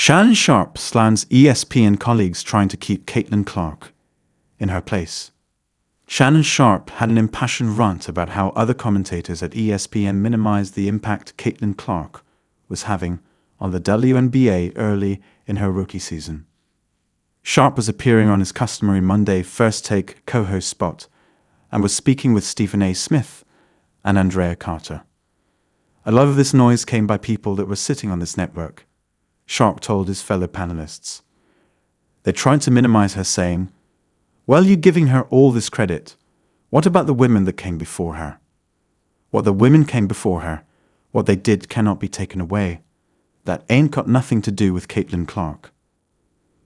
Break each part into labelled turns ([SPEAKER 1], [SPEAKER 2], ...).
[SPEAKER 1] Shannon Sharpe slams ESPN colleagues trying to keep Caitlin Clark in her place. Shannon Sharpe had an impassioned rant about how other commentators at ESPN minimized the impact Caitlin Clark was having on the WNBA early in her rookie season. Sharpe was appearing on his customary Monday First Take co-host spot and was speaking with Stephen A. Smith and Andrea Carter. A lot of this noise came by people that were sitting on this network, Sharpe told his fellow panelists. They tried to minimize her, saying, "Well, you're giving her all this credit. What about the women that came before her? What the women came before her, what they did cannot be taken away. That ain't got nothing to do with Caitlin Clark."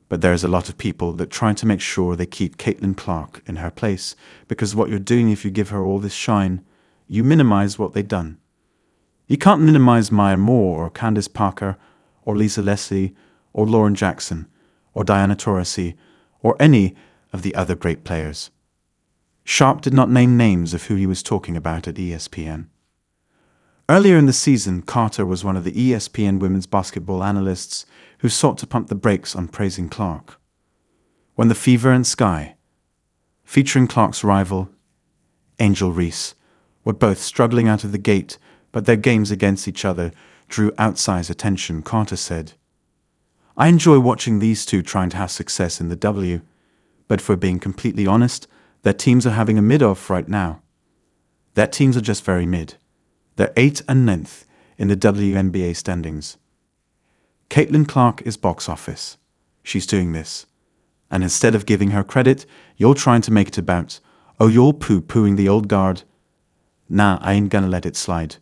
[SPEAKER 1] But there's a lot of people that try to make sure they keep Caitlin Clark in her place, because what you're doing if you give her all this shine, you minimize what they've done. You can't minimize Maya Moore or Candace Parker or Lisa Leslie or Lauren Jackson or Diana Taurasi or any of the other great players. Sharpe did not name names of who he was talking about at ESPN. Earlier in the season, Carter was one of the ESPN women's basketball analysts who sought to pump the brakes on praising Clark. When the Fever and Sky, featuring Clark's rival, Angel Reese, were both struggling out of the gate, but their games against each other drew outsized attention, Carter said, "I enjoy watching these two trying to have success in the W, but for being completely honest, their teams are having a mid-off right now. Their teams are just very mid. They're 8th and 9th in the WNBA standings. Caitlin Clark is box office. She's doing this. And instead of giving her credit, you're trying to make it about, oh, you're poo-pooing the old guard. Nah, I ain't gonna let it slide."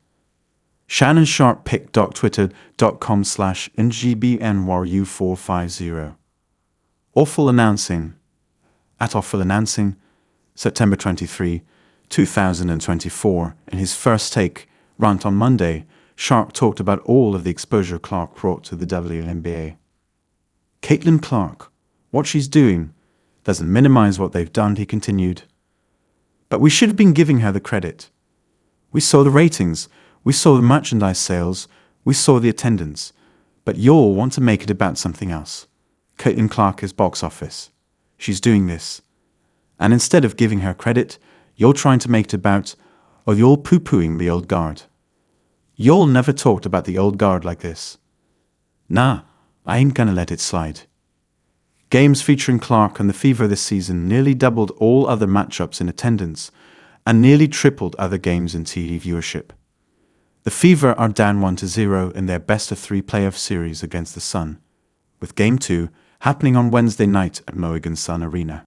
[SPEAKER 1] Shannon Sharpe picked twitter.com/NGBNYU450. Awful Announcing @Awful Announcing, September 23, 2024. In his First Take rant on Monday, Sharpe talked about all of the exposure Clark brought to the WNBA. Caitlin Clark, what she's doing, doesn't minimize what they've done, he continued. But we should have been giving her the credit. We saw the ratings, we saw the merchandise sales, we saw the attendance, but y'all want to make it about something else. Caitlin Clark is box office. She's doing this. And instead of giving her credit, you're trying to make it about, oh, you're poo-pooing the old guard. Y'all never talked about the old guard like this. Nah, I ain't gonna let it slide. Games featuring Clark and the Fever this season nearly doubled all other matchups in attendance and nearly tripled other games in TV viewership. The Fever are down 1-0 in their best-of-3 playoff series against the Sun, with Game 2 happening on Wednesday night at Mohegan Sun Arena.